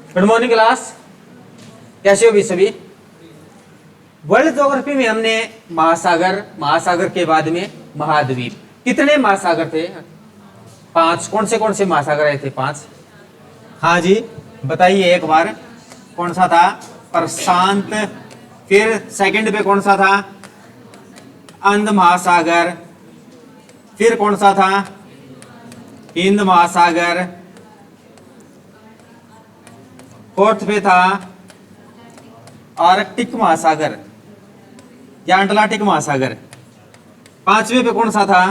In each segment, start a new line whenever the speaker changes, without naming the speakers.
Good morning class, कैसे हो भी सभी। वर्ल्ड ज्योग्राफी में हमने महासागर, महासागर के बाद में महाद्वीप, कितने महासागर थे? 5। कौन से महासागर आए थे? 5। हाँ जी, बताइए एक बार। कौन सा था? प्रशांत। फिर सेकंड पे कौन सा था? अंध महासागर। फिर कौन सा था? हिंद महासागर। फोर्थ पे था आर्कटिक महासागर या अटलांटिक महासागर। 5वें पे कौन सा था?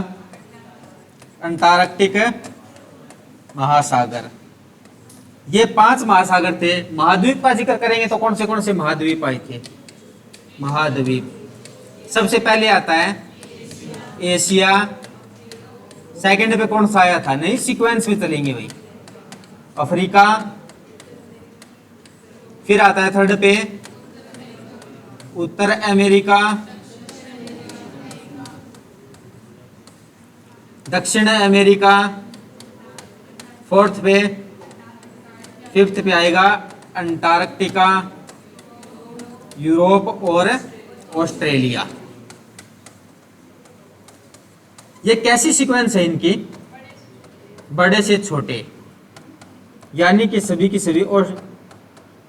अंटार्कटिक महासागर। ये 5 महासागर थे। महाद्वीप का जिक्र करेंगे तो कौन से महाद्वीप आए थे? महाद्वीप सबसे पहले आता है एशिया। सेकंड पे कौन सा आया था? नहीं, सीक्वेंस में चलेंगे भाई। अफ्रीका। फिर आता है थर्ड पे उत्तर अमेरिका, दक्षिण अमेरिका। फोर्थ पे, फिफ्थ पे आएगा अंटार्कटिका, यूरोप और ऑस्ट्रेलिया। ये कैसी सीक्वेंस है इनकी? बड़े से छोटे, यानी कि सभी की सभी और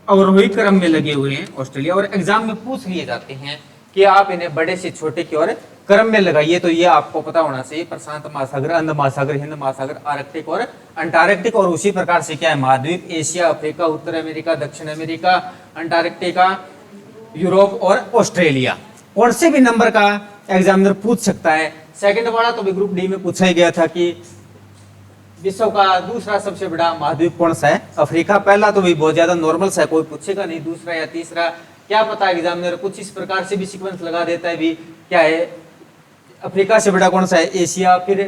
अवरोही क्रम में लगे हुए हैं ऑस्ट्रेलिया। और एग्जाम में पूछ लिए जाते हैं कि आप इन्हें बड़े से छोटे की ओर क्रम में लगाइए, तो ये आपको पता होना चाहिए। प्रशांत महासागर, अंध महासागर, हिंद महासागर, आर्कटिक और अंटार्कटिक। और उसी प्रकार से क्या है? महाद्वीप, एशिया, अफ्रीका, उत्तर अमेरिका, दक्षिण अमेरिका, अंटार्कटिका, यूरोप और ऑस्ट्रेलिया। कौन से भी नंबर का एग्जामिनर पूछ सकता है। सेकंड वाला तो भी ग्रुप डी में पूछा ही गया था कि विश्व का दूसरा सबसे बड़ा महाद्वीप कौन सा है? अफ्रीका। पहला तो भी बहुत ज्यादा नॉर्मल सा है, कोई पूछेगा नहीं। दूसरा या तीसरा क्या पता, एग्जामिनर कुछ इस प्रकार से भी सीक्वेंस लगा देता है भी। क्या है? अफ्रीका से बड़ा कौन सा है? एशिया। फिर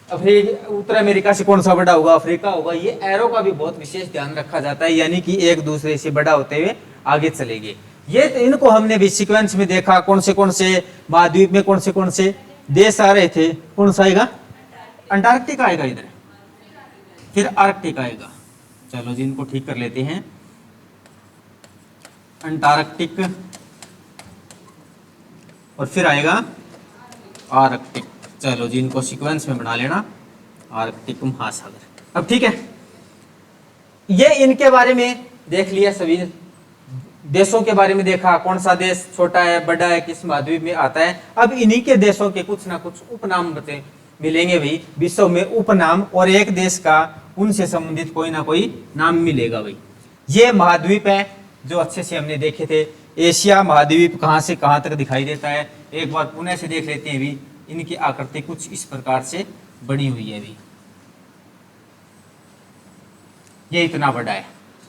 अफ्रीका, उत्तर अमेरिका से कौन सा बड़ा होगा? अफ्रीका होगा। ये एरो का भी बहुत विशेष ध्यान रखा जाता है, यानी कि एक दूसरे से बड़ा होते हुए आगे चलेंगे। ये इनको हमने भी सीक्वेंस में देखा। कौन से महाद्वीप में कौन से देश आ रहे थे। कौन सा आएगा? अंटार्कटिका आएगा इधर, फिर आर्कटिक आएगा। चलो जी, इनको ठीक कर लेते हैं। अंटार्कटिक और फिर आएगा आर्कटिक। चलो जी, इनको सीक्वेंस में बना लेना। आर्कटिक महासागर। अब ठीक है, ये इनके बारे में देख लिया, सभी देशों के बारे में देखा। कौन सा देश छोटा है, बड़ा है, किस महाद्वीप में आता है। अब इन्हीं के देशों के कुछ ना कुछ उपनाम बते मिलेंगे भाई। विश्व में उपनाम, और एक देश का उनसे संबंधित कोई ना कोई नाम मिलेगा भाई। ये महाद्वीप है जो अच्छे से हमने देखे थे। एशिया महाद्वीप कहां से कहां तक दिखाई देता है, एक बार पुनः से देख लेते हैं भी। इनकी आकृति कुछ इस प्रकार से बनी हुई है भी। ये इतना बड़ा है,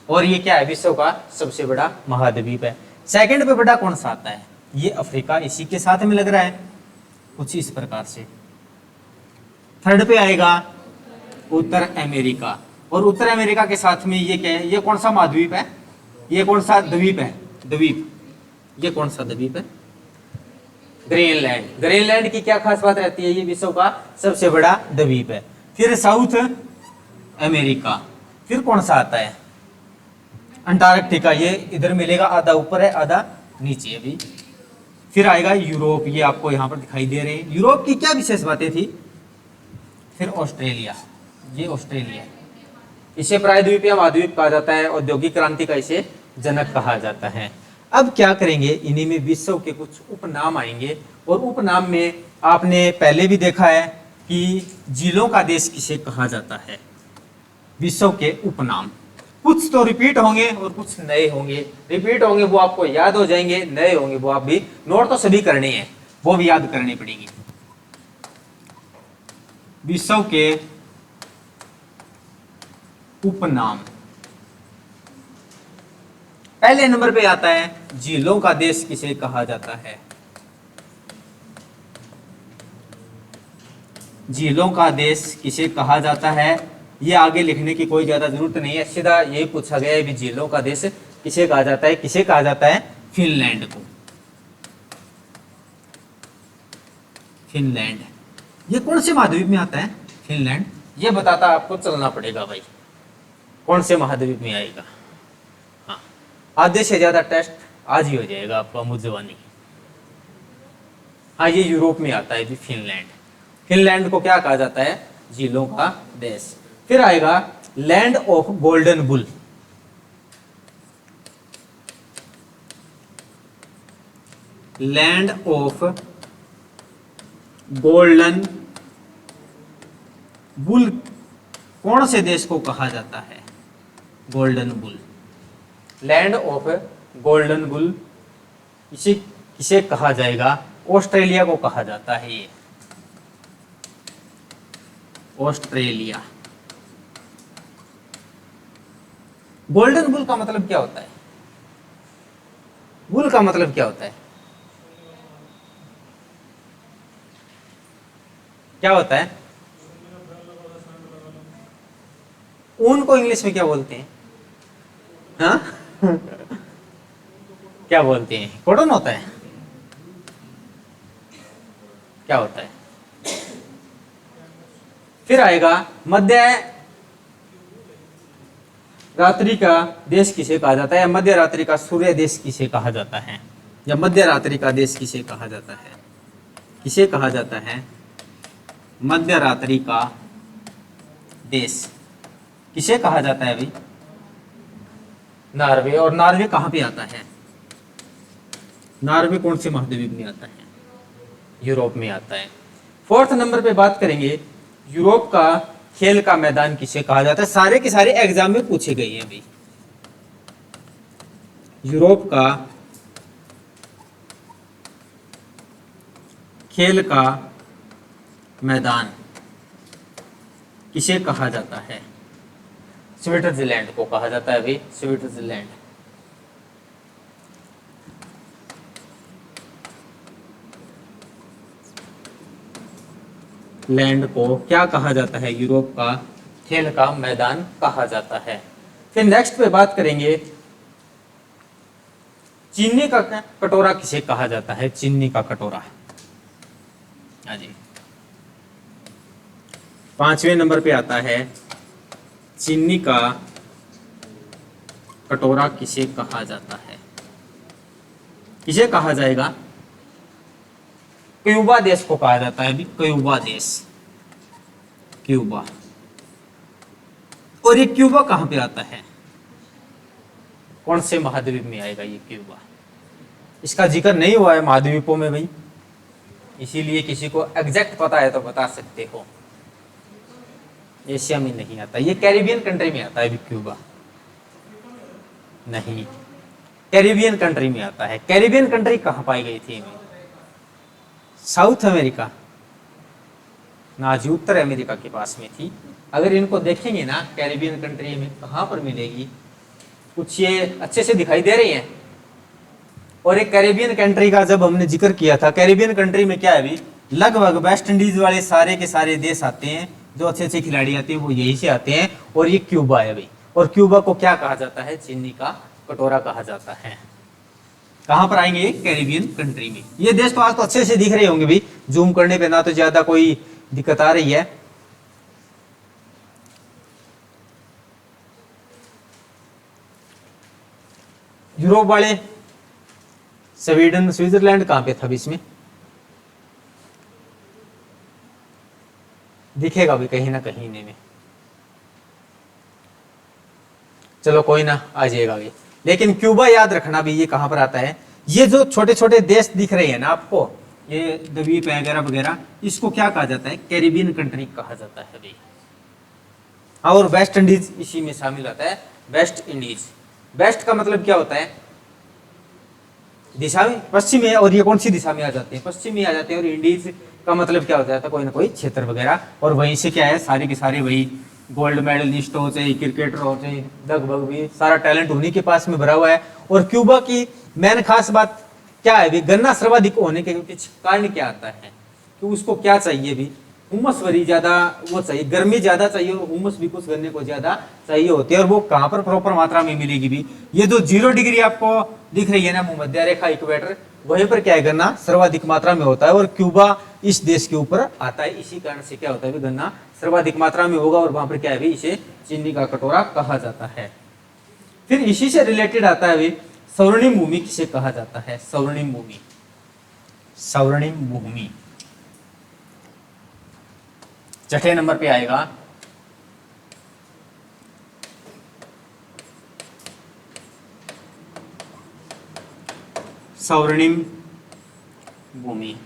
और ये क्या है? विश्व का सबसे बड़ा महाद्वीप है। सेकंड पे बड़ा कौन सा आता है? ये अफ्रीका, इसी के साथ में लग रहा है कुछ इस प्रकार से। थर्ड पे आएगा उत्तर अमेरिका, और उत्तर अमेरिका के साथ में ये क्या है? ये कौन सा महाद्वीप है? ये कौन सा द्वीप है? द्वीप। ये कौन सा द्वीप है? ग्रीनलैंड। ग्रीनलैंड की क्या खास बात रहती है? ये विश्व का सबसे बड़ा द्वीप है। फिर साउथ अमेरिका। फिर कौन सा आता है? अंटार्कटिका। ये इधर मिलेगा, आधा ऊपर है आधा नीचे अभी। फिर आएगा यूरोप, ये आपको यहाँ पर दिखाई दे रहे हैं। यूरोप की क्या विशेष बातें थी? फिर ऑस्ट्रेलिया, ये ऑस्ट्रेलिया। इसे प्रायद्वीप या महाद्वीप कहा जाता है। औद्योगिक क्रांति का इसे जनक कहा जाता है। अब क्या करेंगे? इन्हीं में विश्व के कुछ उपनाम आएंगे, और उपनाम में आपने पहले भी देखा है कि झीलों का देश किसे कहा जाता है। विश्व के उपनाम कुछ तो रिपीट होंगे और कुछ नए होंगे। रिपीट होंगे वो आपको याद हो जाएंगे, नए होंगे वो आप भी नोट तो सभी करने हैं, वो भी याद करनी पड़ेगी। विश्व के उपनाम, पहले नंबर पे आता है झीलों का देश किसे कहा जाता है। झीलों का देश किसे कहा जाता है, ये आगे लिखने की कोई ज्यादा जरूरत नहीं है, सीधा यही पूछा गया है भी झीलों का देश किसे कहा जाता है। किसे कहा जाता है? फिनलैंड को। फिनलैंड, ये कौन से महाद्वीप में आता है? फिनलैंड। ये बताता आपको चलना पड़ेगा भाई। कौन से महाद्वीप में आएगा? हाँ, आधे से ज्यादा टेस्ट आज ही हो जाएगा आपका मुझवानी। हाँ, ये यूरोप में आता है जी, फिनलैंड। फिनलैंड को क्या कहा जाता है? झीलों का देश। फिर आएगा land of golden bull. Land of golden bull कौन से देश को कहा जाता है? Golden bull, land of golden bull इसे किसे कहा जाएगा? ऑस्ट्रेलिया को कहा जाता है। ये ऑस्ट्रेलिया। गोल्डन बुल का मतलब क्या होता है? बुल का मतलब क्या होता है? क्या होता है? ऊन को इंग्लिश में क्या बोलते हैं? हाँ क्या बोलते हैं? कॉटन होता है? क्या होता है? फिर आएगा मध्य रात्रि का देश किसे कहा जाता है? मध्य रात्रि का सूर्य देश किसे कहा जाता है? या मध्य रात्रि का देश किसे कहा जाता है? किसे कहा जाता है मध्य रात्रि का देश? किसे कहा जाता है भाई? नॉर्वे। और नॉर्वे कहां पे आता है? नॉर्वे कौन से महाद्वीप में आता है? यूरोप में आता है। फोर्थ नंबर पे बात करेंगे, यूरोप का खेल का मैदान किसे कहा जाता है? सारे के सारे एग्जाम में पूछे गए हैं भाई। यूरोप का खेल का मैदान किसे कहा जाता है? स्विट्जरलैंड को कहा जाता है भाई, स्विट्जरलैंड। लैंड को क्या कहा जाता है? यूरोप का खेल का मैदान कहा जाता है। फिर नेक्स्ट पे बात करेंगे, चीनी का कटोरा किसे कहा जाता है? चीनी का कटोरा। हाँ जी। 5वें नंबर पे आता है, चीनी का कटोरा किसे कहा जाता है? किसे कहा जाएगा? क्यूबा देश को कहा जाता है अभी, क्यूबा देश, क्यूबा। और ये क्यूबा कहां पे आता है? कौन से महाद्वीप में आएगा ये क्यूबा? इसका जिक्र नहीं हुआ है महाद्वीपों में भाई, इसीलिए किसी को एग्जैक्ट पता है तो बता सकते हो। एशिया में नहीं आता, ये कैरिबियन कंट्री में आता है अभी क्यूबा। नहीं, कैरिबियन कंट्री में आता है। कैरिबियन कंट्री कहां पाई गई थी? साउथ अमेरिका ना जी, उत्तर अमेरिका के पास में थी। अगर इनको देखेंगे ना कैरिबियन कंट्री में कहां पर मिलेगी, कुछ ये अच्छे से दिखाई दे रही है। और एक कैरिबियन कंट्री का जब हमने जिक्र किया था, कैरिबियन कंट्री में क्या है अभी, लगभग वेस्ट इंडीज वाले सारे के सारे देश आते हैं, जो अच्छे अच्छे खिलाड़ी आते हैं वो यही से आते हैं। और ये क्यूबा है भाई। और क्यूबा को क्या कहा जाता है? चीनी का कटोरा कहा जाता है। कहां पर आएंगे? कैरिबियन कंट्री में। ये देश तो आज तो अच्छे से दिख रहे होंगे भाई, जूम करने पे ना तो ज्यादा कोई दिक्कत आ रही है। यूरोप वाले स्वीडन, स्विट्जरलैंड कहां पे था इसमें? दिखेगा भी कहीं ना कहीं में। चलो कोई ना, आ जाएगा भी। लेकिन क्यूबा याद रखना भी, ये कहां पर आता है? ये जो छोटे छोटे देश दिख रहे हैं ना आपको, ये द्वीप वगैरह वगैरह, इसको क्या कहा जाता है? कैरिबियन कंट्री कहा जाता है भाई। और वेस्ट इंडीज इसी में शामिल होता है। वेस्ट इंडीज, वेस्ट का मतलब क्या होता है? दिशा में, पश्चिम में। और ये कौन सी दिशा में आ जाते हैं? पश्चिम में आ जाते हैं। और इंडीज का मतलब क्या होता है? कोई ना कोई क्षेत्र वगैरह। और वहीं से क्या है, सारे के सारे वही गोल्ड मेडलिस्ट हो चाहे क्रिकेटर हो चाहे लगभग भी सारा टैलेंट उन्हीं के पास में भरा हुआ है। और क्यूबा की मेन खास बात क्या है भी, गन्ना सर्वाधिक होने के पीछे कारण क्या आता है कि उसको क्या चाहिए भी, हुमस भरी ज्यादा वो चाहिए, गर्मी ज्यादा चाहिए और हुमस भी कुछ गन्ने को ज्यादा चाहिए होती है। और वो कहाँ पर प्रॉपर मात्रा में मिलेगी भी, ये जो 0 डिग्री आपको दिख रही है ना भूमध्य रेखा इक्वेटर, वहीं पर क्या है गन्ना सर्वाधिक मात्रा में होता है, और क्यूबा इस देश के ऊपर आता है। इसी कारण से क्या होता है गन्ना सर्वाधिक मात्रा में होगा, और वहां पर क्या है इसे चीनी का कटोरा कहा जाता है। फिर इसी से रिलेटेड आता है स्वर्णिम भूमि किसे कहा जाता है? स्वर्णिम भूमि, स्वर्णिम भूमि 6 नंबर पे आएगा। स्वर्णिम भूमि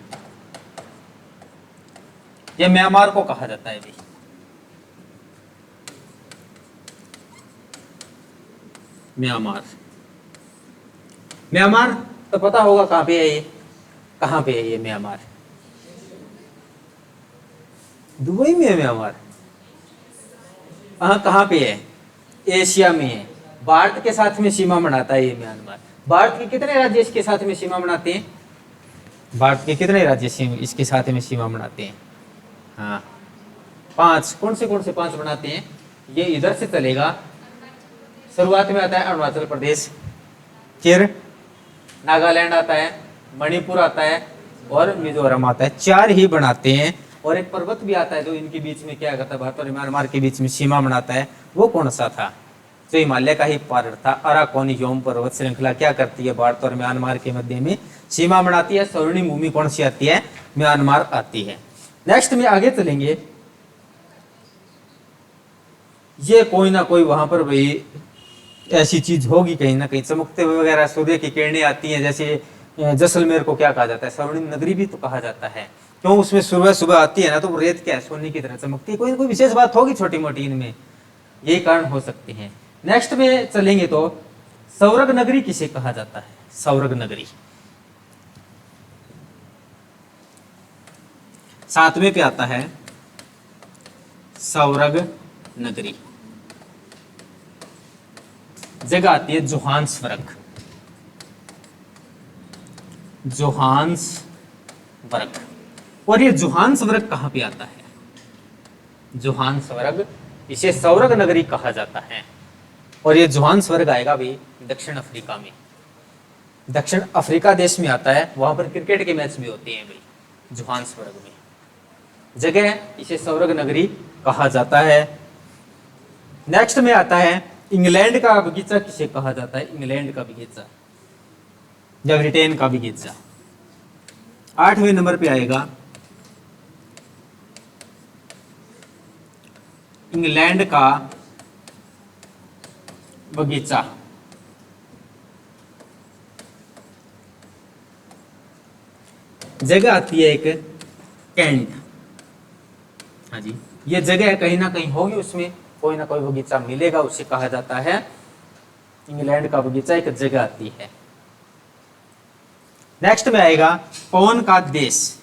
यह म्यांमार को कहा जाता है। म्यांमार, म्यांमार तो पता होगा कहां पे है ये, कहां पे है ये म्यांमार? दुबई में है म्यांमार। हाँ, कहां पे है? एशिया में है। भारत के साथ में सीमा बनाता है ये म्यांमार। भारत के कितने राज्य इसके साथ में सीमा बनाते हैं? भारत के कितने राज्य इसके साथ में सीमा बनाते हैं? हाँ, 5। कौन से 5 बनाते हैं? ये इधर से चलेगा, शुरुआत में आता है अरुणाचल प्रदेश, फिर नागालैंड आता है, मणिपुर आता है और मिजोरम आता है। 4 ही बनाते हैं। और एक पर्वत भी आता है जो इनके बीच में क्या करता है, भारत और म्यांमार के बीच में सीमा बनाता है। वो कौन सा था? जो हिमालय का ही पार्ट था। अराकोनियोम पर्वत श्रृंखला क्या करती है? भारत और म्यांमार के मध्य में सीमा बनाती है। स्वर्णिम भूमि कौन सी आती है? म्यांमार आती है। नेक्स्ट में आगे चलेंगे। ये कोई ना कोई वहां पर भाई ऐसी चीज होगी कहीं ना कहीं, चमकते हुए वगैरह सूर्य की किरणें आती हैं। जैसे जैसलमेर को क्या कहा जाता है? स्वर्णिम नगरी भी तो कहा जाता है। क्यों? उसमें सुबह सुबह आती है ना, तो रेत क्या है, सोने की तरह चमकती है। कोई ना कोई विशेष बात होगी छोटी मोटी इनमें, यही कारण हो सकते हैं। नेक्स्ट में चलेंगे तो स्वर्ग नगरी किसे कहा जाता है? स्वर्ग नगरी 7वें पे आता है। स्वर्ग नगरी जगह आती है जोहान्सबर्ग। जोहान्सबर्ग। और ये जोहान्सबर्ग कहां पे आता है? जोहान्सबर्ग, इसे स्वर्ग नगरी कहा जाता है। और ये जोहान्सबर्ग आएगा भी दक्षिण अफ्रीका में। दक्षिण अफ्रीका देश में आता है। वहां पर क्रिकेट के मैच भी होते हैं भाई जोहान्सबर्ग में। जगह इसे स्वर्ग नगरी कहा जाता है। नेक्स्ट में आता है इंग्लैंड का बगीचा किसे कहा जाता है? इंग्लैंड का बगीचा या ब्रिटेन का बगीचा 8वें नंबर पे आएगा। इंग्लैंड का बगीचा जगह आती है एक कैंट। हाँ जी, ये जगह कहीं ना कहीं होगी, उसमें कोई ना कोई बगीचा मिलेगा, उसे कहा जाता है इंग्लैंड का बगीचा। एक जगह आती है। नेक्स्ट में आएगा पवन का देश,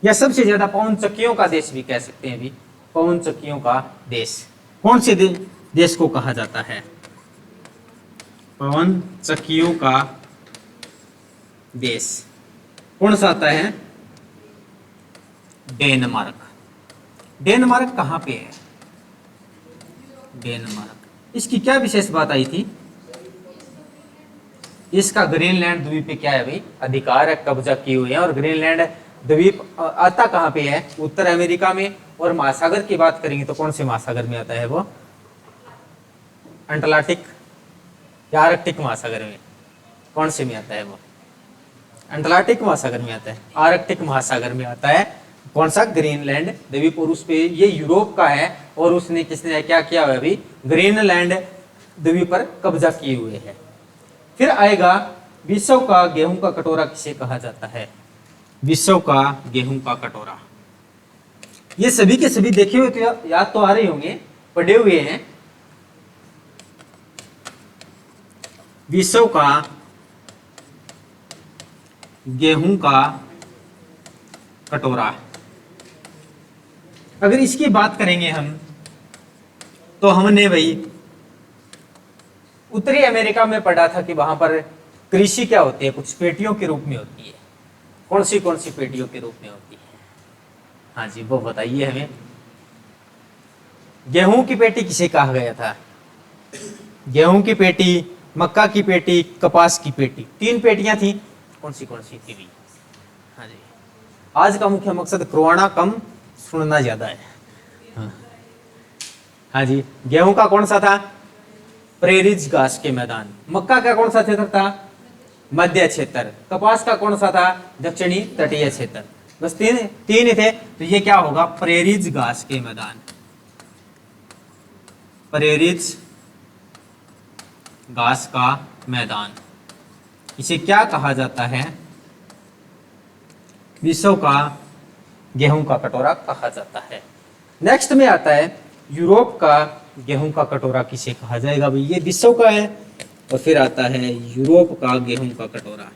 या सबसे ज्यादा पवन चक्कियों का देश भी कह सकते हैं। भी पवन चक्कियों का देश कौन से देश को कहा जाता है? पवन चक्कियों का देश कौन सा आता है? डेनमार्क। डेनमार्क कहां पे है? डेनमार्क। इसकी क्या विशेष बात आई थी? इसका ग्रीनलैंड द्वीप पे क्या है भाई? अधिकार है, कब्जा किए हुए हैं। और ग्रीनलैंड द्वीप आता कहां पे है? उत्तर अमेरिका में। और महासागर की बात करेंगे तो कौन से महासागर में आता है वो? अटलांटिक या आर्कटिक महासागर में? कौन से में आता है वो? अटलांटिक महासागर में आता है, आर्कटिक महासागर में आता है। कौन सा? ग्रीनलैंड द्वीप। और उस पे ये यूरोप का है, और उसने किसने क्या किया हुआ अभी? ग्रीनलैंड द्वीप पर कब्जा किए हुए है। फिर आएगा विश्व का गेहूं का कटोरा किसे कहा जाता है? विश्व का गेहूं का कटोरा। ये सभी के सभी देखे हुए तो याद तो आ रहे होंगे, पढ़े हुए हैं। विश्व का गेहूं का कटोरा। अगर इसकी बात करेंगे हम, तो हमने भाई उत्तरी अमेरिका में पढ़ा था कि वहां पर कृषि क्या होती है? कुछ पेटियों के रूप में होती है। कौन सी पेटियों के रूप में होती है? हाँ जी, वो बताइए हमें। गेहूं की पेटी किसे कहा गया था? गेहूं की पेटी मक्का की पेटी, कपास की पेटी, 3 पेटियां थी। कौन सी थी? हाँ जी। आज का मुख्य मकसद करवाना कम, सुनना ज्यादा है। हाँ, हाँ जी। गेहूं का कौन सा था? प्रेरिज घास के मैदान। मक्का का कौन सा क्षेत्र था? मध्य क्षेत्र। कपास का कौन सा था? दक्षिणी तटीय क्षेत्र। बस तीन तीन ही थे। तो ये क्या होगा? प्रेरिज घास के मैदान। प्रेरिज घास का मैदान, इसे क्या कहा जाता है? विश्व का गेहूं का कटोरा कहा जाता है। नेक्स्ट में आता है यूरोप का गेहूं का कटोरा किसे कहा जाएगा? भाई ये विश्व का है। और फिर आता है यूरोप का गेहूं का कटोरा।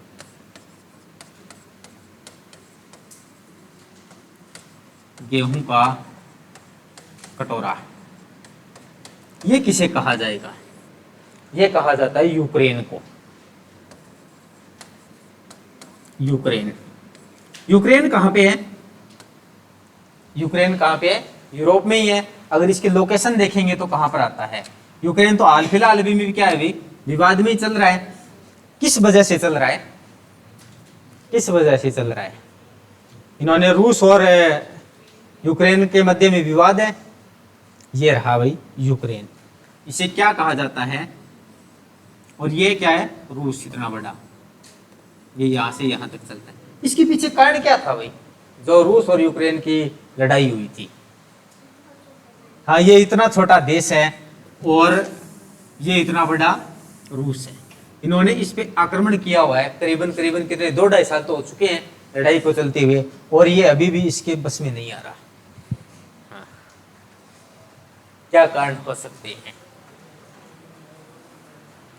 गेहूं का कटोरा ये किसे कहा जाएगा? ये कहा जाता है यूक्रेन को। यूक्रेन। यूक्रेन कहां पे है? यूक्रेन कहां पे है? यूरोप में ही है। अगर इसकी लोकेशन देखेंगे तो कहां पर आता है? यूक्रेन तो हाल फिलहाल अभी में क्या है? अभी विवाद में ही चल रहा है। किस वजह से चल रहा है? किस वजह से चल रहा है? इन्होंने रूस और यूक्रेन के मध्य में विवाद है। ये रहा भाई यूक्रेन। इसे क्या कहा जाता है? और ये क्या है? रूस इतना बड़ा, ये यहां से यहां तक चलता है। इसके पीछे कारण क्या था भाई, जो रूस और यूक्रेन की लड़ाई हुई थी? हाँ, ये इतना छोटा देश है और ये इतना बड़ा रूस है। इन्होंने इस पे आक्रमण किया हुआ है। करीबन करीबन कितने 2-2.5 साल तो हो चुके हैं लड़ाई को चलते हुए, और ये अभी भी इसके बस में नहीं आ रहा। हाँ। क्या कारण हो सकते हैं?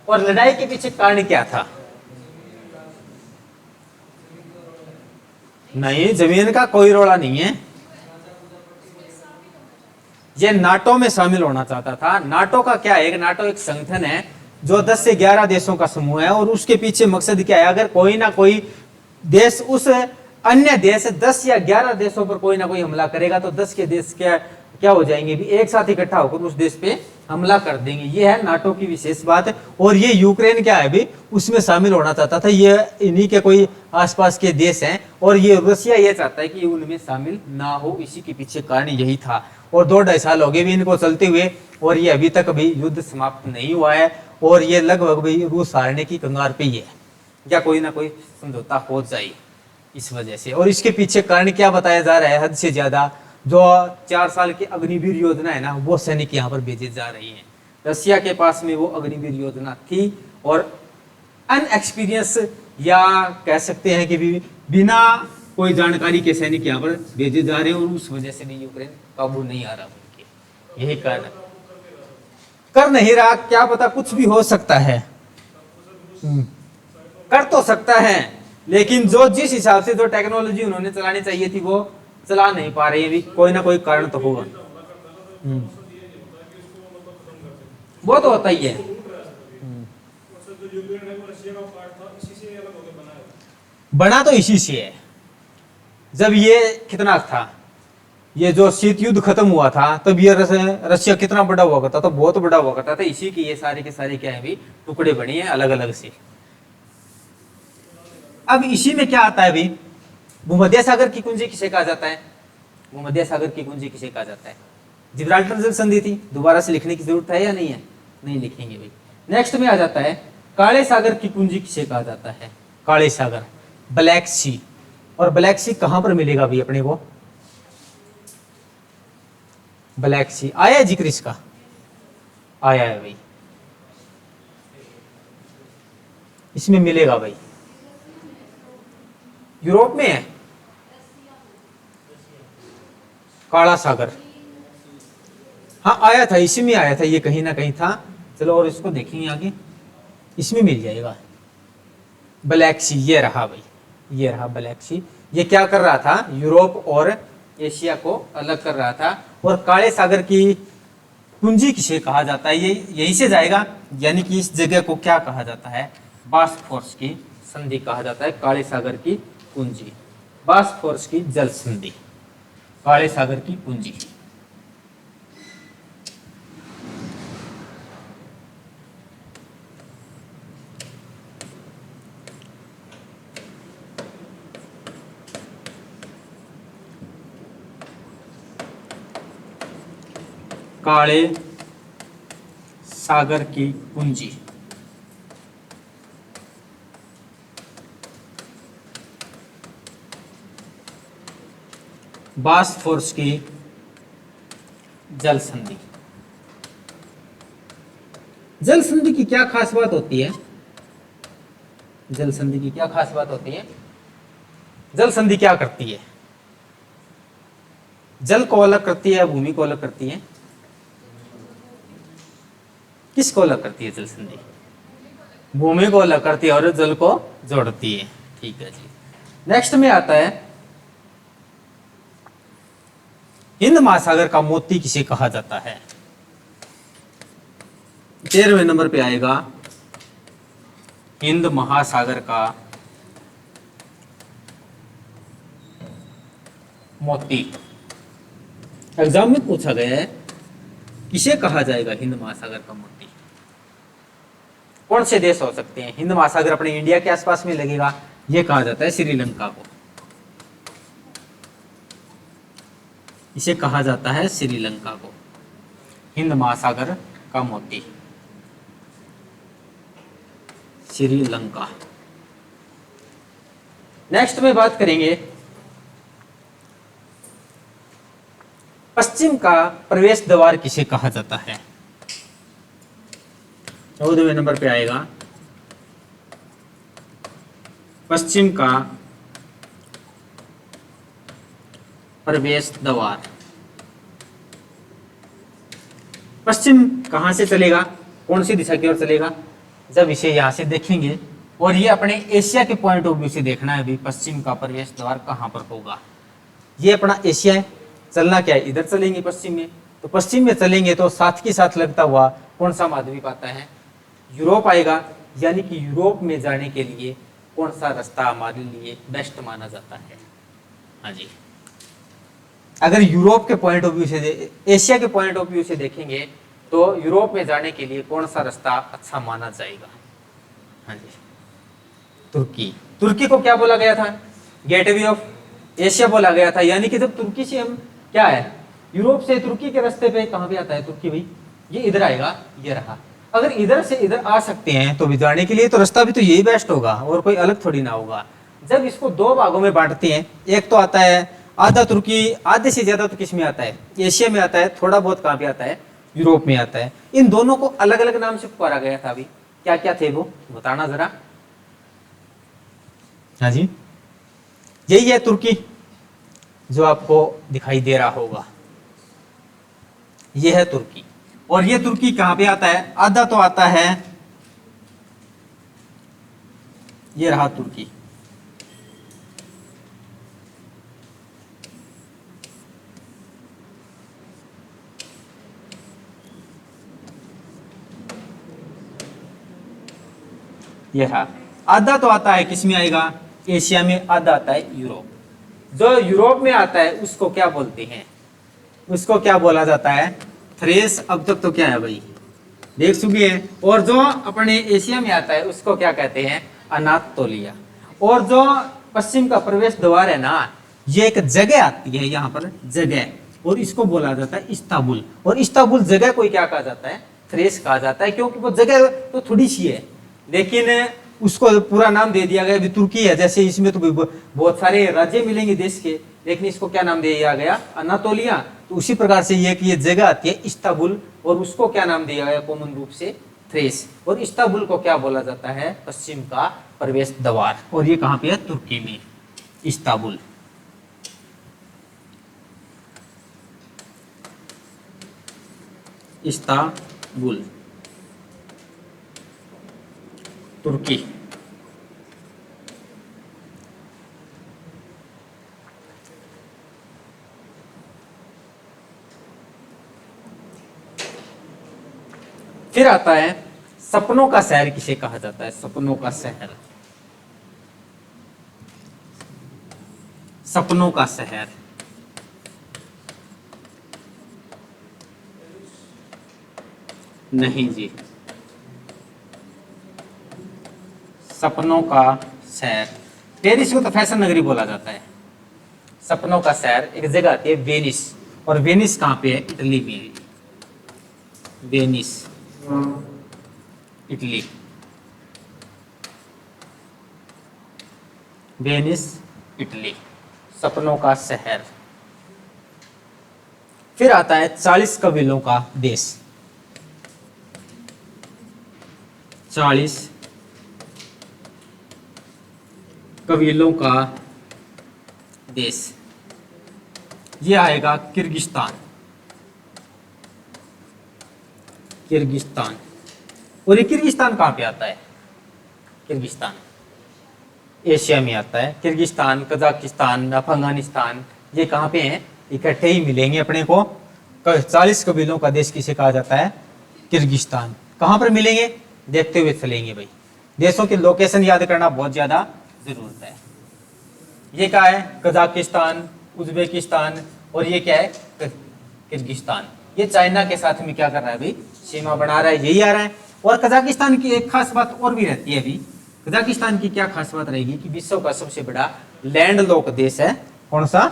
और लड़ाई के पीछे कारण क्या था? नहीं, जमीन का कोई रोड़ा नहीं है। ये नाटो में शामिल होना चाहता था। नाटो का क्या है? नाटो एक संगठन है जो 10 से 11 देशों का समूह है, और उसके पीछे मकसद क्या है? अगर कोई ना कोई देश उस अन्य देश 10 या 11 देशों पर कोई ना कोई हमला करेगा तो 10 के देश क्या हो जाएंगे? भी एक साथ इकट्ठा होकर उस देश पे हमला कर देंगे। ये है नाटो की विशेष बात। और ये यूक्रेन क्या है भी उसमें शामिल होना चाहता था। ये इन्हीं के कोई आसपास के देश हैं, और ये रशिया ये चाहता है कि उनमें शामिल ना हो। इसी के पीछे कारण यही था। और 2-2.5 साल हो गए भी इनको चलते हुए, और ये अभी तक भी युद्ध समाप्त नहीं हुआ है। और ये लगभग भी रूस हारने की कगार पे ही है, या कोई ना कोई समझौता हो जाए इस वजह से। और इसके पीछे कारण क्या बताया जा रहा है? हद से ज्यादा जो 4 साल की अग्निवीर योजना है ना, वो सैनिक यहाँ पर भेजे जा रही हैं। रशिया के पास में वो अग्निवीर योजना थी, और अनएक्सपीरियंस या कह सकते हैं कि बिना कोई जानकारी के सैनिक यहाँ पर भेजे जा रहे हैं, और उस वजह से भी यूक्रेन काबू नहीं आ रहा उनके। यही कारण कर नहीं रहा। क्या पता, कुछ भी हो सकता है। कर तो सकता है, लेकिन जो जिस हिसाब से जो टेक्नोलॉजी उन्होंने चलानी चाहिए थी वो चला नहीं पा रही है। कोई ना कोई कारण तो होगा। वो तो होता ही है। बना तो इसी से है। जब ये कितना था, ये जो शीत युद्ध खत्म हुआ था, तब ये रशिया कितना बड़ा हुआ करता था? बहुत बड़ा हुआ करता था। इसी की ये सारे के सारे क्या है भी टुकड़े बने हैं अलग अलग से। अब इसी में क्या आता है भी, भूमध्य सागर की कुंजी किसे कहा जाता है? भूमध्य सागर की कुंजी किसे कहा जाता है? जिब्राल्टर जल संधि थी। दोबारा से लिखने की जरूरत है या नहीं है? नहीं लिखेंगे भाई। नेक्स्ट में आ जाता है काले सागर की कुंजी किसे कहा जाता है? काले सागर, ब्लैक सी। और ब्लैक सी कहां पर मिलेगा भाई अपने को? ब्लैक सी आया है जिक्र इसका? आया है भाई, इसमें मिलेगा भाई। यूरोप में है काला सागर। हाँ आया था, इसी में आया था, ये कहीं ना कहीं था। चलो और इसको देखेंगे आगे, इसमें मिल जाएगा। ब्लैक सी ये रहा भाई, ये रहा ब्लैक सी। ये क्या कर रहा था? यूरोप और एशिया को अलग कर रहा था। और काले सागर की कुंजी किसे कहा जाता है? ये यहीं से जाएगा, यानी कि इस जगह को क्या कहा जाता है? बॉस्फोरस की संधि कहा जाता है। काले सागर की कुंजी, बॉस्फोरस की जल संधि, काले सागर की कुंजी। काले सागर की कुंजी, बॉस्फोरस की जल संधि। जल संधि की क्या खास बात होती है? जल संधि की क्या खास बात होती है? जल संधि क्या करती है? जल को अलग करती है, भूमि को अलग करती है? किसको अलग करती है जल संधि? भूमि को अलग करती है और जल को जोड़ती है। ठीक है जी। नेक्स्ट में आता है हिंद महासागर का मोती किसे कहा जाता है? 13वें नंबर पे आएगा हिंद महासागर का मोती। एग्जाम में पूछा गया है किसे कहा जाएगा हिंद महासागर का मोती? कौन से देश हो सकते हैं? हिंद महासागर अपने इंडिया के आसपास में लगेगा, यह कहा जाता है श्रीलंका को। इसे कहा जाता है श्रीलंका को हिंद महासागर का मोती, श्रीलंका। नेक्स्ट में बात करेंगे पश्चिम का प्रवेश द्वार किसे कहा जाता है? 14वें नंबर पे आएगा पश्चिम का प्रवेश द्वार। पश्चिम कहां से चलेगा? कौन सी दिशा की ओर चलेगा? जब इसे यहां से देखेंगे और ये अपने एशिया के पॉइंट ऑफ व्यू से देखना है, अभी पश्चिम का प्रवेश द्वार कहां पर होगा। ये अपना एशिया है, चलना क्या है? इधर चलेंगे पश्चिम में, तो पश्चिम में चलेंगे तो साथ के साथ लगता हुआ कौन सा महाद्वीप आता है? यूरोप आएगा। यानी कि यूरोप में जाने के लिए कौन सा रास्ता हमारे लिए बेस्ट माना जाता है? हाँ जी, अगर यूरोप के पॉइंट ऑफ व्यू से, एशिया के पॉइंट ऑफ व्यू से देखेंगे तो यूरोप में जाने के लिए कौन सा रास्ता अच्छा माना जाएगा? हाँ जी, तुर्की। तुर्की को क्या बोला गया था? गेटवे ऑफ एशिया बोला गया था। यानी कि जब तुर्की से हम क्या है, यूरोप से तुर्की के रास्ते पे कहां पे आता है तुर्की भाई? ये इधर आएगा, ये रहा। अगर इधर से इधर आ सकते हैं तो भी जाने के लिए तो रास्ता भी तो यही बेस्ट होगा, और कोई अलग थोड़ी ना होगा। जब इसको दो भागों में बांटते हैं, एक तो आता है आधा तुर्की, आधे से ज्यादा तो किस में आता है? एशिया में आता है, थोड़ा बहुत कहां पे आता है? यूरोप में आता है। इन दोनों को अलग अलग नाम से पुकारा गया था। अभी क्या क्या थे वो बताना जरा। हाँ जी, यही है तुर्की जो आपको दिखाई दे रहा होगा, यह है तुर्की। और ये तुर्की कहां पे आता है? आधा तो आता है, ये रहा तुर्की। ये रहा, आधा तो आता है किस में आएगा? एशिया में। आधा आता है यूरोप। जो यूरोप में आता है उसको क्या बोलते हैं? उसको क्या बोला जाता है? थ्रेस। अब तक तो क्या है भाई, देख चुकी है। और जो अपने एशिया में आता है उसको क्या कहते हैं? अनातोलिया। और जो पश्चिम का प्रवेश द्वार है ना, ये एक जगह आती है यहाँ पर, जगह, और इसको बोला जाता है इस्तांबुल। और इस्तांबुल जगह को क्या कहा जाता है? थ्रेस कहा जाता है, क्योंकि वो जगह तो थोड़ी सी है, लेकिन उसको पूरा नाम दे दिया गया। अभी तुर्की है, जैसे इसमें तो बहुत सारे राज्य मिलेंगे देश के, लेकिन इसको क्या नाम दिया गया? अनातोलिया। तो उसी प्रकार से ये कि ये जगह आती है इस्तांबुल, और उसको क्या नाम दिया गया कॉमन रूप से? थ्रेस। और इस्तांबुल को क्या बोला जाता है? पश्चिम का प्रवेश द्वार। और ये कहां पे है? तुर्की में, इस्तांबुल। इस्तांबुल तुर्की। फिर आता है सपनों का शहर किसे कहा जाता है? सपनों का शहर, सपनों का शहर। नहीं जी, सपनों का शहर, पेरिस को तो फैशन नगरी बोला जाता है। सपनों का शहर एक जगह आती है वेनिस, और वेनिस कहां पे है? इटली में। वेनिस इटली, वेनिस इटली, सपनों का शहर। फिर आता है 40 कबीलों का देश, 40 कबीलों का देश, ये आएगा किर्गिस्तान, किर्गिस्तान। और ये किर्गिस्तान कहाँ पे आता है? किर्गिस्तान एशिया में आता है। किर्गिस्तान, कजाकिस्तान, अफगानिस्तान, ये कहाँ पे हैं? इकट्ठे ही मिलेंगे अपने को। 40 कबीलों का देश किसे कहा जाता है? किर्गिस्तान। कहाँ पर मिलेंगे? देखते हुए चलेंगे भाई, देशों की लोकेशन याद करना बहुत ज्यादा जरूरत है। ये क्या है? कजाकिस्तान, उज्बेकिस्तान, और ये क्या है? किर्गिस्तान। ये चाइना के साथ में क्या कर रहा है भाई? सीमा बना रहा है, यही आ रहा है। और कजाकिस्तान की एक खास बात और भी रहती है अभी। कजाकिस्तान की क्या खास बात रहेगी कि विश्व का सबसे बड़ा लैंड लॉक देश है। कौन सा?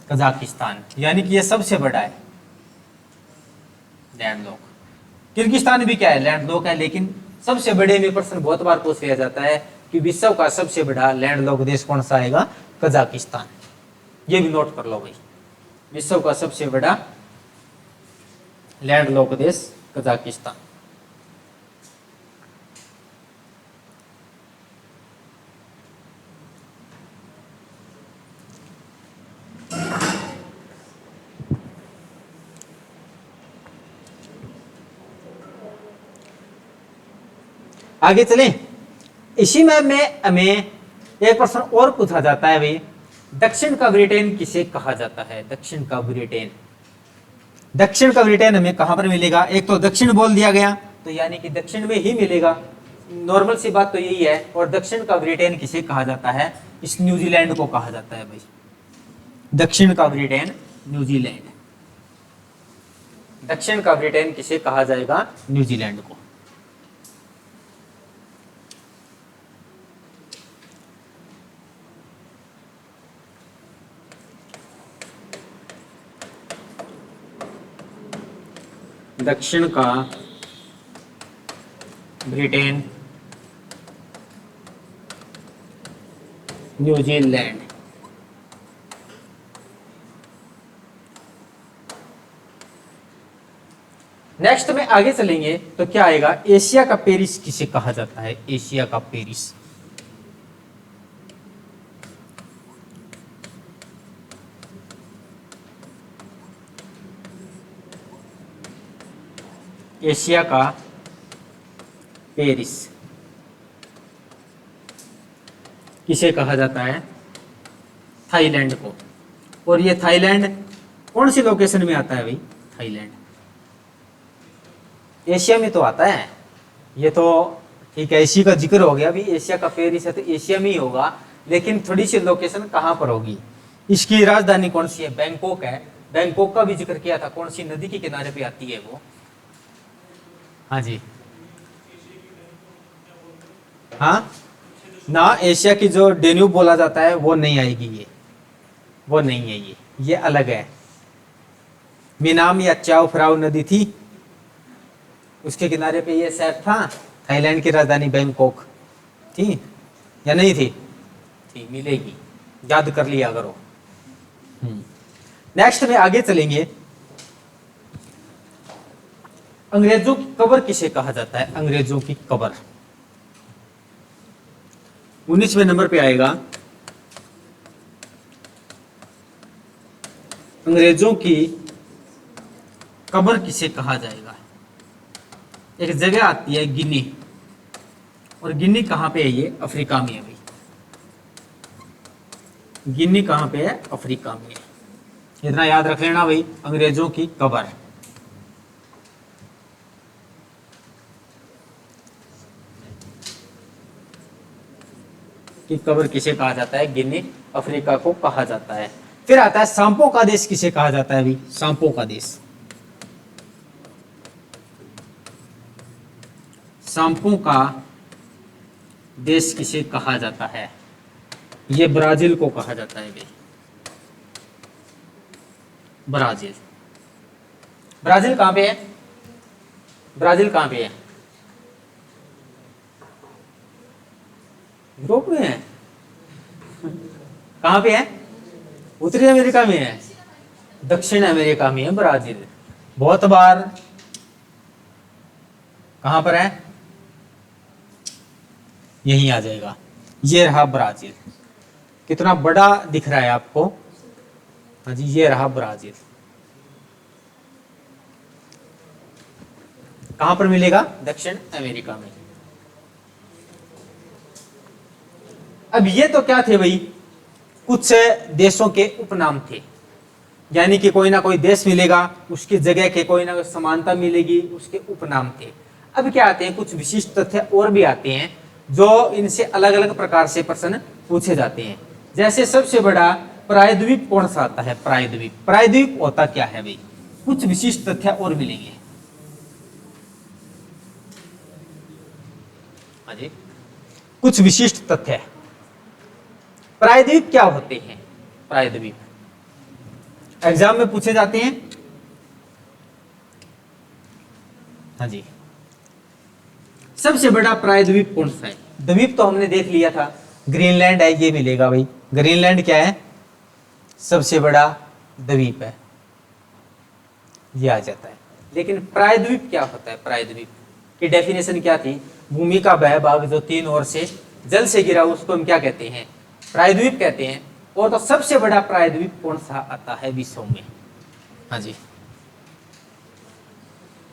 कजाकिस्तान, यानी कि ये सबसे बड़ा है लैंड लॉक। किर्गिस्तान भी क्या है? लैंड लॉक है, लेकिन सबसे बड़े में प्रश्न बहुत बार पूछ लिया जाता है कि विश्व का सबसे बड़ा लैंड लॉक देश कौन सा आएगा? कजाकिस्तान। ये भी नोट कर लो भाई, विश्व का सबसे बड़ा लैंड लॉक देश कजाकिस्तान। आगे चलें। इसी में हमें एक प्रश्न और पूछा जाता है भाई, दक्षिण का ब्रिटेन किसे कहा जाता है? दक्षिण का ब्रिटेन, दक्षिण का ब्रिटेन हमें कहां पर मिलेगा? एक तो दक्षिण बोल दिया गया, तो यानी कि दक्षिण में ही मिलेगा, नॉर्मल सी बात तो यही है। और दक्षिण का ब्रिटेन किसे कहा जाता है? इस न्यूजीलैंड को कहा जाता है भाई, दक्षिण का ब्रिटेन न्यूजीलैंड। दक्षिण का ब्रिटेन किसे कहा जाएगा? न्यूजीलैंड को। दक्षिण का ब्रिटेन न्यूजीलैंड। नेक्स्ट में आगे चलेंगे तो क्या आएगा? एशिया का पेरिस किसे कहा जाता है? एशिया का पेरिस, एशिया का पेरिस किसे कहा जाता है? थाईलैंड को। और ये थाईलैंड कौन सी लोकेशन में आता है भाई? थाईलैंड एशिया में तो आता है। ये तो ठीक है, एशिया का जिक्र हो गया, अभी एशिया का पेरिस है तो एशिया में ही होगा, लेकिन थोड़ी सी लोकेशन कहां पर होगी? इसकी राजधानी कौन सी है? बैंकॉक है। बैंकॉक का भी जिक्र किया था, कौन सी नदी के किनारे पे आती है वो? हाँ जी, हाँ ना, एशिया की जो डेन्यूब बोला जाता है वो नहीं आएगी, ये वो नहीं है, ये अलग है। मिनाम या चाओ फ्राउ नदी थी, उसके किनारे पे ये शहर था। थाईलैंड की राजधानी बैंकॉक थी या नहीं थी? थी, मिलेगी, याद कर लिया करो। नेक्स्ट में आगे चलेंगे। अंग्रेजों की कब्र किसे कहा जाता है? अंग्रेजों की कब्र 19वें नंबर पे आएगा। अंग्रेजों की कब्र किसे कहा जाएगा? एक जगह आती है गिनी, और गिनी कहां पे है? ये अफ्रीका में है भाई। गिनी कहां पे है? अफ्रीका में है। इतना याद रख लेना भाई, अंग्रेजों की कब्र। की कब्र किसे कहा जाता है? गिनी, अफ्रीका को कहा जाता है। फिर आता है सांपों का देश किसे कहा जाता है भाई? सांपों का देश, सांपों का देश किसे कहा जाता है? ये ब्राजील को कहा जाता है भाई, ब्राजील। ब्राजील कहां पे है? ब्राजील कहाँ पे है? यूरोप में है? कहाँ पे है? उत्तरी अमेरिका में है? दक्षिण अमेरिका में है ब्राजील। बहुत बार कहां पर है? यहीं आ जाएगा। ये रहा ब्राजील। कितना बड़ा दिख रहा है आपको? हाँ जी, ये रहा ब्राजील। कहां पर मिलेगा? दक्षिण अमेरिका में। अब ये तो क्या थे भाई? कुछ देशों के उपनाम थे, यानी कि कोई ना कोई देश मिलेगा, उसकी जगह के कोई ना कोई समानता मिलेगी, उसके उपनाम थे। अब क्या आते हैं कुछ विशिष्ट तथ्य और भी आते हैं जो इनसे अलग अलग प्रकार से प्रश्न पूछे जाते हैं। जैसे सबसे बड़ा प्रायद्वीप कौन सा आता है? प्रायद्वीप। प्रायद्वीप होता क्या है भाई? कुछ विशिष्ट तथ्य और मिलेंगे। हाँ जी, कुछ विशिष्ट तथ्य। प्रायद्वीप क्या होते हैं? प्रायद्वीप एग्जाम में पूछे जाते हैं। हाँ जी, सबसे बड़ा प्रायद्वीप कौन सा है? द्वीप तो हमने देख लिया था, ग्रीनलैंड है, ये मिलेगा भाई। ग्रीनलैंड क्या है? सबसे बड़ा द्वीप है, ये आ जाता है। लेकिन प्रायद्वीप क्या होता है? प्रायद्वीप की डेफिनेशन क्या थी? भूमि का वह भाग जो तीन ओर से जल से गिरा, उसको हम क्या कहते हैं? प्रायद्वीप कहते हैं। और तो सबसे बड़ा प्रायद्वीप कौन सा आता है विश्व में? हाँ जी,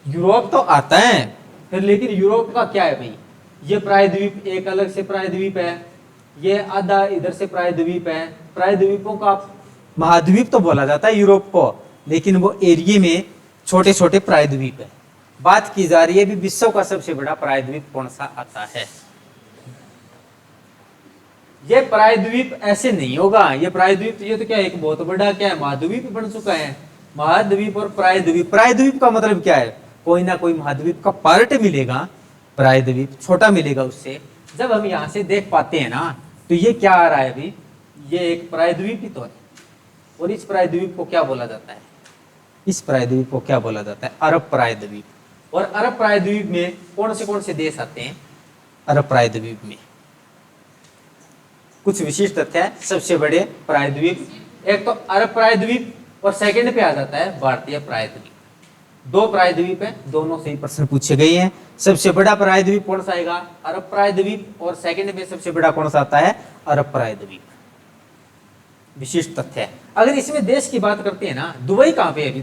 यूरोप तो आता है फिर, लेकिन यूरोप का क्या है भाई? ये प्रायद्वीप एक अलग से प्रायद्वीप है, ये आधा इधर से प्रायद्वीप है। प्रायद्वीपों का महाद्वीप तो बोला जाता है यूरोप को, लेकिन वो एरिया में छोटे छोटे प्रायद्वीप है। बात की जा रही है भी विश्व का सबसे बड़ा प्रायद्वीप कौन सा आता है? ये प्रायद्वीप ऐसे नहीं होगा। ये प्रायद्वीप, ये तो क्या एक बहुत बड़ा क्या है? महाद्वीप बन चुका है। महाद्वीप और प्रायद्वीप, प्रायद्वीप का मतलब क्या है? कोई ना कोई महाद्वीप का पार्ट मिलेगा, प्रायद्वीप छोटा मिलेगा उससे। जब हम यहाँ से देख पाते हैं ना, तो ये क्या आ रहा है अभी? ये एक प्रायद्वीप ही तो है। और इस प्रायद्वीप को क्या बोला जाता है? इस प्रायद्वीप को क्या बोला जाता है? अरब प्रायद्वीप। और अरब प्रायद्वीप में कौन से देश आते हैं? अरब प्रायद्वीप में कुछ विशिष्ट तथ्य है। सबसे बड़े प्रायद्वीप, एक तो अरब प्रायद्वीप, और सेकंड पे आ जाता है भारतीय प्रायद्वीप। दो प्रायद्वीप है, दोनों से ही प्रश्न पूछे गए हैं। सबसे बड़ा प्रायद्वीप कौन सा आएगा? अरब प्रायद्वीप। और सेकंड में सबसे बड़ा कौन सा आता है? अरब प्रायद्वीप। विशिष्ट तथ्य है। अगर इसमें देश की बात करते हैं ना, दुबई कहां पे है अभी?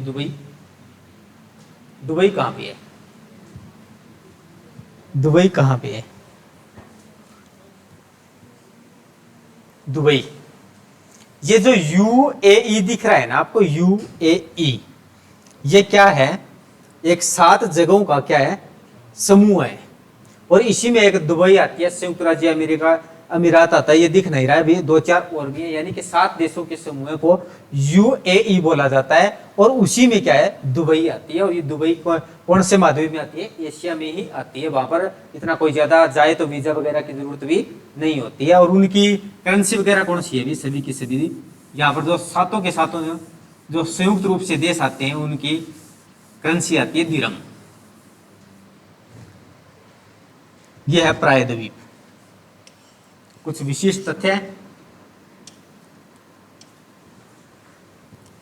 दुबई कहां पे है? दुबई कहां पे है? दुबई, ये जो यूएई दिख रहा है ना आपको, यूएई, ये क्या है? एक 7 जगहों का क्या है? समूह है। और इसी में एक दुबई आती है, संयुक्त राज्य अमेरिका अमीरात आता है। ये दिख नहीं रहा है अभी, 2-4 और भी है, यानी कि 7 देशों के समूह को यूएई बोला जाता है। और उसी में क्या है? दुबई आती है। और ये दुबई कौन से महाद्वीप में आती है? एशिया में ही आती है। वहां पर इतना कोई ज्यादा जाए तो वीजा वगैरह की जरूरत भी नहीं होती है। और उनकी करेंसी वगैरह कौन सी है भी? सभी की सभी यहाँ पर जो सातों के सातों जो संयुक्त रूप से देश आते हैं, उनकी करेंसी आती है दिरहम। यह है प्रायद्वीप। कुछ विशिष्ट तथ्य।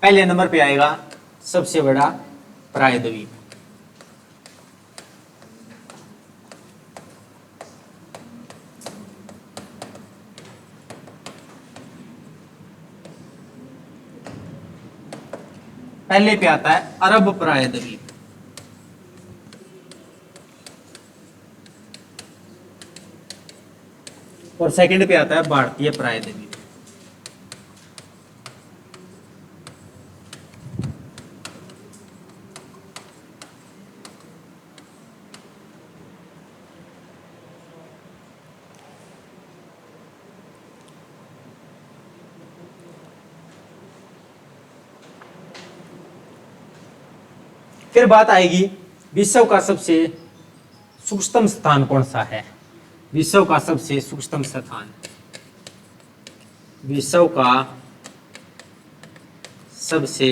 पहले नंबर पे आएगा सबसे बड़ा प्रायद्वीप। पहले पे आता है अरब प्रायद्वीप। और सेकंड पे आता है भारतीय प्रायद्वीप। फिर बात आएगी विश्व का सबसे सूक्ष्म स्थान कौन सा है? विश्व का सबसे सूक्ष्म स्थान, विश्व का सबसे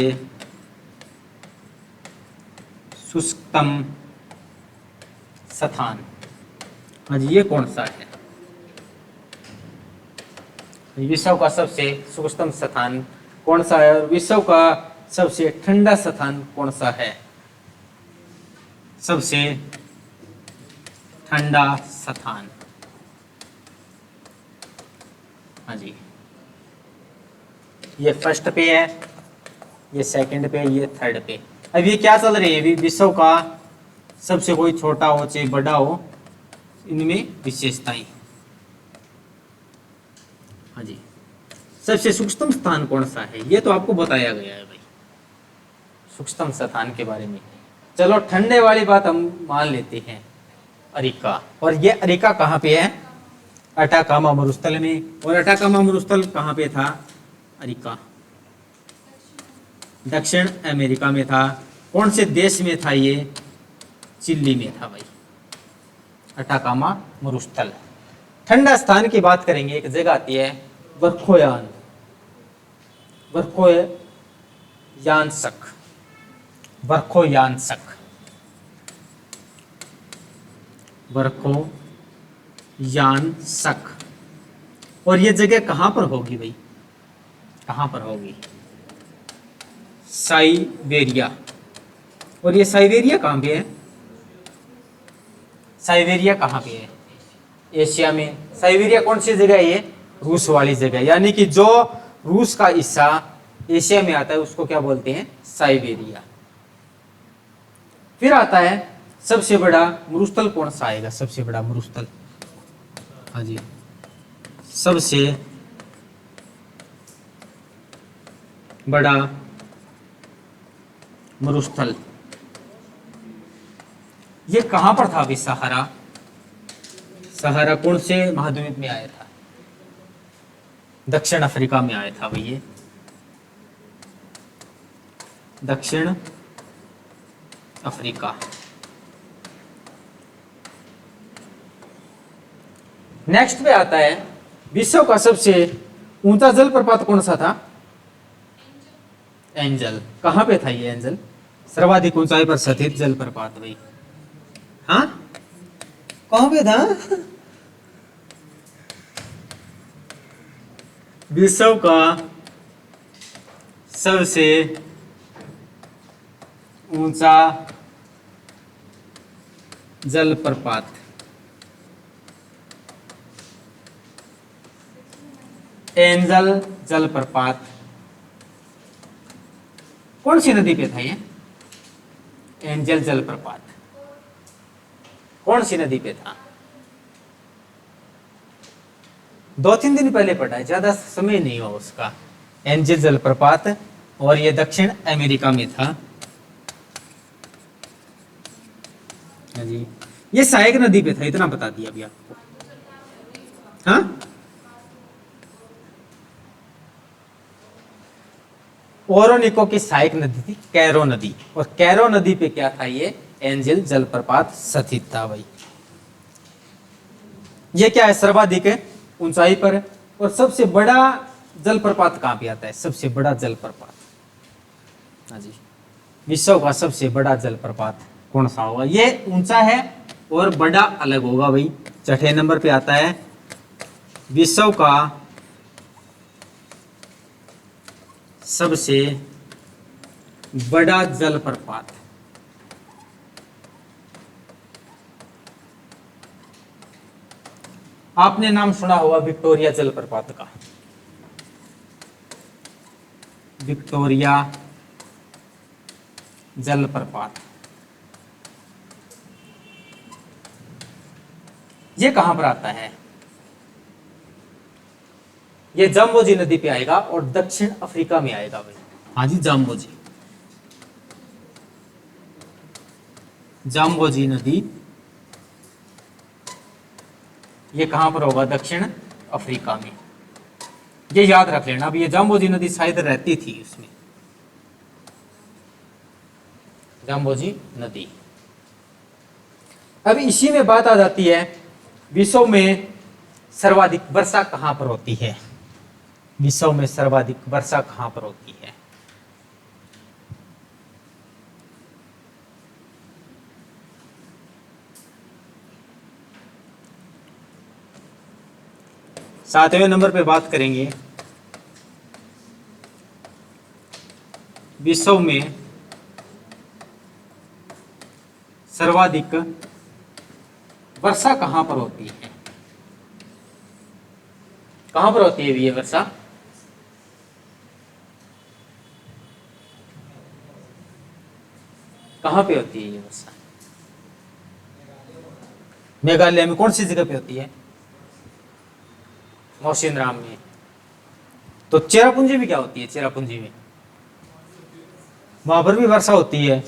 सूक्ष्म स्थान। हाँ जी, ये कौन सा है? विश्व का सबसे सूक्ष्म स्थान कौन सा है और विश्व का सबसे ठंडा स्थान कौन सा है? सबसे ठंडा स्थान। हाँ जी, ये फर्स्ट पे है, ये सेकंड पे, ये थर्ड पे। अब ये क्या चल रही है? अभी विश्व का सबसे कोई छोटा हो चाहे बड़ा हो, इनमें विशेषताएं। हाँ जी, सबसे सूक्ष्म स्थान कौन सा है ये तो आपको बताया गया है भाई, सूक्ष्म स्थान के बारे में। चलो ठंडे वाली बात हम मान लेते हैं, अरिका। और ये अरिका कहाँ पे है? अटाकामा मरुस्थल में। और अटाकामा मरुस्थल कहाँ पे था? अरिका दक्षिण अमेरिका में था। कौन से देश में था ये? चिली में था भाई, अटाकामा मरुस्थल। ठंडा स्थान की बात करेंगे, एक जगह आती है वर्खोयान, वर्खोयानसक, वर्खोयानसक, वर्खोयानसक। और ये जगह कहां पर होगी भाई? कहां पर होगी? साइबेरिया। और ये साइबेरिया कहां पे है? साइबेरिया कहां पे है? एशिया में। साइबेरिया कौन सी जगह है? ये रूस वाली जगह, यानी कि जो रूस का हिस्सा एशिया में आता है उसको क्या बोलते हैं? साइबेरिया। फिर आता है सबसे बड़ा मरुस्थल कौन सा आएगा? सबसे बड़ा मरुस्थल, हाँ जी, सबसे बड़ा मरुस्थल ये कहां पर था? अभी सहारा। सहारा कौन से महाद्वीप में आया था? दक्षिण अफ्रीका में आया था भाई, ये दक्षिण अफ्रीका। नेक्स्ट पे आता है विश्व का सबसे ऊंचा जलप्रपात कौन सा था? एंजल। कहां पे था ये एंजल? सर्वाधिक ऊंचाई पर स्थित जलप्रपात भाई। हाँ, कहां पे था? विश्व का सबसे ऊंचा जलप्रपात एंजल जलप्रपात कौन सी नदी पे था ये? एंजल जलप्रपात कौन सी नदी पे था? 2-3 दिन पहले पढ़ा है, ज्यादा समय नहीं हुआ उसका। एंजल जलप्रपात, और ये दक्षिण अमेरिका में था। जी, ये सहायक नदी पे था, इतना बता दिया अभी आपको। हाँ, ओरोनिको की सहायक नदी थी कैरो नदी, और कैरो नदी पे क्या था? ये एंजल जलप्रपात स्थित था भाई। ये क्या है? सर्वाधिक ऊंचाई पर। और सबसे बड़ा जलप्रपात कहां पे आता है? सबसे बड़ा जलप्रपात, हाँ जी, विश्व का सबसे बड़ा जलप्रपात कौन सा होगा? ये ऊंचा है और बड़ा अलग होगा भाई। छठे नंबर पे आता है विश्व का सबसे बड़ा जलप्रपात। आपने नाम सुना होगा विक्टोरिया जलप्रपात का। विक्टोरिया जलप्रपात ये कहां पर आता है? ये जाम्बोजी नदी पे आएगा और दक्षिण अफ्रीका में आएगा भाई। हाँ जी, जाम्बोजी, जाम्बोजी नदी ये कहां पर होगा? दक्षिण अफ्रीका में। ये याद रख लेना। अब ये जाम्बोजी नदी शायद रहती थी उसमें, जाम्बोजी नदी। अब इसी में बात आ जाती है विश्व में सर्वाधिक वर्षा कहां पर होती है? विश्व में सर्वाधिक वर्षा कहां पर होती है? 7वें नंबर पे बात करेंगे विश्व में सर्वाधिक वर्षा कहां पर होती है? कहां पर होती है ये वर्षा? कहां पे होती है ये वर्षा? मेघालय में कौन सी जगह पे होती है? मौसिनराम में। तो चेरापूंजी में क्या होती है? चेरापूंजी में वहां पर भी वर्षा होती है।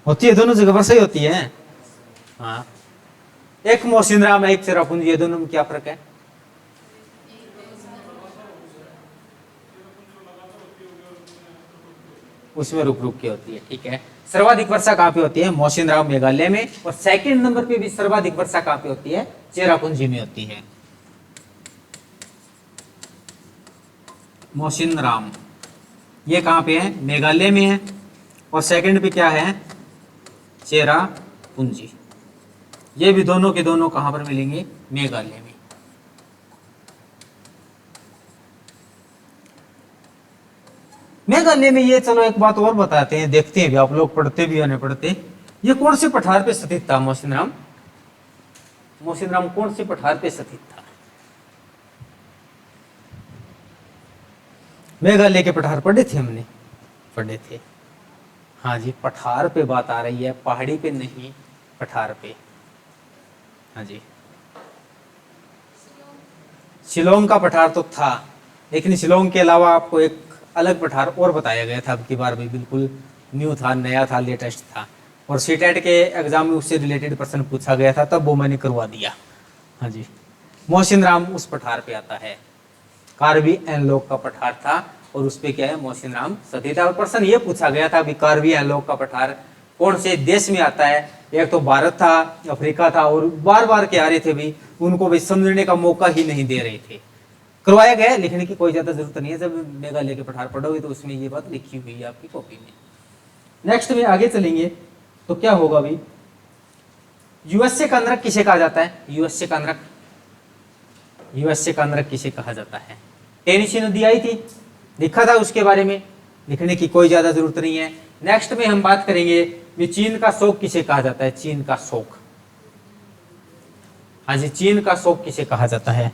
होती है, दोनों जगह वर्षा ही होती है। हाँ, एक मौसिनराम है, एक चेरापूंजी है, दोनों में क्या फर्क है? उसमें रुक रुक के होती है। ठीक है, सर्वाधिक वर्षा कहां पे होती है? मौसिनराम मेघालय में। और सेकंड नंबर पे भी सर्वाधिक वर्षा कहां पे होती है? चेरापूंजी में होती है। मौसिनराम ये कहां पे है? मेघालय में है। और सेकंड पे क्या है? चेरापूंजी। ये भी दोनों के दोनों कहां पर मिलेंगे? मेघालय में। मेघालय में ये, चलो एक बात और बताते हैं, देखते हैं भी आप लोग पढ़ते भी या नहीं पढ़ते। ये कौन से पठार पे स्थित था मौसिनराम? मौसिनराम कौन से पठार पे स्थित था? मेघालय के पठार पढ़े थे हमने, पढ़े थे। हाँ जी, पठार पे बात आ रही है, पहाड़ी पे नहीं, पठार पे। हाँ जी, शिलोंग का पठार तो था, लेकिन शिलोंग के अलावा आपको एक अलग पठार और बताया गया था। अब की बार भी बिल्कुल न्यू था, नया था, लेटेस्ट था। और सीटेट के एग्जाम में उससे रिलेटेड प्रश्न पूछा गया था, तब वो मैंने करवा दिया। हाँ जी, मौसिनराम उस पठार पे आता है। कार्बी एनलॉग का पठार था और उस पे क्या है? मौसिनराम स्थित था। और प्रश्न ये पूछा गया था भी कार्बी एनलॉग का पठार कौन से देश में आता है? एक तो भारत था, अफ्रीका था, और बार बार क्या आ रहे थे भी, उनको भी समझने का मौका ही नहीं दे रहे थे। करवाया गया, लिखने की कोई ज्यादा जरूरत नहीं है। जब मेघालय के पठार पढ़ोगे तो उसमें ये बात लिखी हुई है आपकी कॉपी में। नेक्स्ट में आगे चलेंगे तो क्या होगा भाई? यूएसए का अंधरक किसे कहा जाता है? यूएसए का अंधरक, यूएसए का अंधरक किसे कहा जाता है? टेनिसी नदी आई थी, लिखा था उसके बारे में, लिखने की कोई ज्यादा जरूरत नहीं है। नेक्स्ट में हम बात करेंगे कि चीन का शोक किसे कहा जाता है? चीन का शोक। हाँ जी, चीन का शोक किसे कहा जाता है?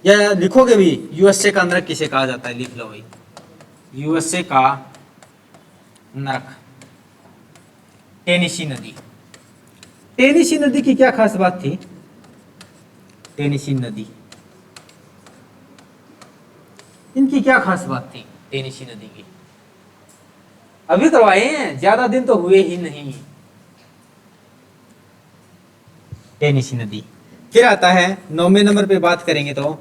या लिखोगे भी, यूएसए का नरक किसे कहा जाता है? लिख लो भाई, यूएसए का नरक टेनिसी नदी। टेनिसी नदी की क्या खास बात थी? टेनिसी नदी, इनकी क्या खास बात थी टेनिसी नदी की? अभी करवाए हैं, ज्यादा दिन तो हुए ही नहीं। टेनिसी नदी। फिर आता है 9वें नंबर पे बात करेंगे तो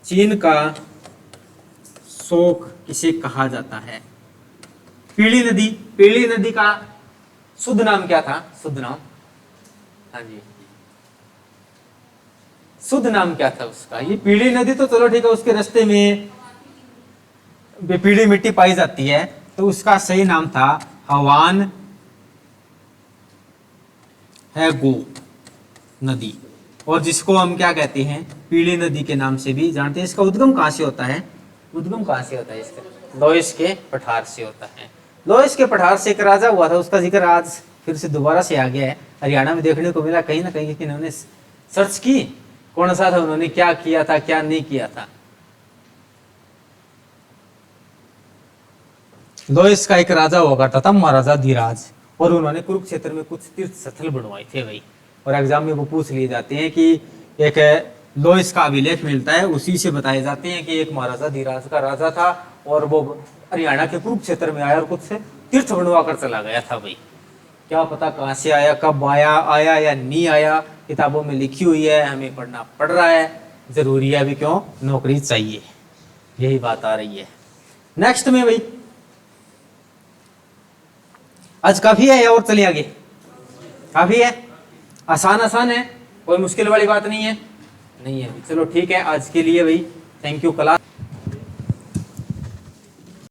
चीन का शोक किसे कहा जाता है? पीली नदी। पीली नदी का शुद्ध नाम क्या था? शुद्ध नाम, हाँ जी, शुद्ध नाम क्या था उसका? ये पीली नदी तो चलो ठीक है, उसके रास्ते में पीली मिट्टी पाई जाती है, तो उसका सही नाम था हवान है गो नदी। और जिसको हम क्या कहते हैं? पीली नदी के नाम से भी जानते हैं। इसका उद्गम कहां से होता है? उद्गम कहां से होता है इसका? लोइस के पठार से होता है। लोइस के पठार से एक राजा हुआ था, उसका जिक्र आज फिर से दोबारा से आ गया है। हरियाणा में देखने को मिला कहीं ना कहीं, कि इन्होंने सर्च की कौन सा था, उन्होंने क्या किया था, क्या नहीं किया था। लोइस का एक राजा हुआ करता था, महाराजा धीराज, और उन्होंने कुरुक्षेत्र में कुछ तीर्थ स्थल बनवाए थे भाई। और एग्जाम में वो पूछ लिए जाते हैं कि एक लोइस का अभिलेख मिलता है, उसी से बताए जाते हैं कि एक महाराजा धीराज का राजा था और वो हरियाणा के कुरुक्षेत्र में आया और कुछ तीर्थ बनवा कर चला गया था भाई। क्या पता कहाँ से आया, कब आया, आया या नहीं आया, किताबों में लिखी हुई है, हमें पढ़ना पड़ रहा है, जरूरी है, अभी क्यों? नौकरी चाहिए, यही बात आ रही है। नेक्स्ट में भाई, आज काफी है या और चलिए आगे? काफी है, आसान आसान है, कोई मुश्किल वाली बात नहीं है। नहीं है, चलो ठीक है, आज के लिए भाई थैंक यू क्लास।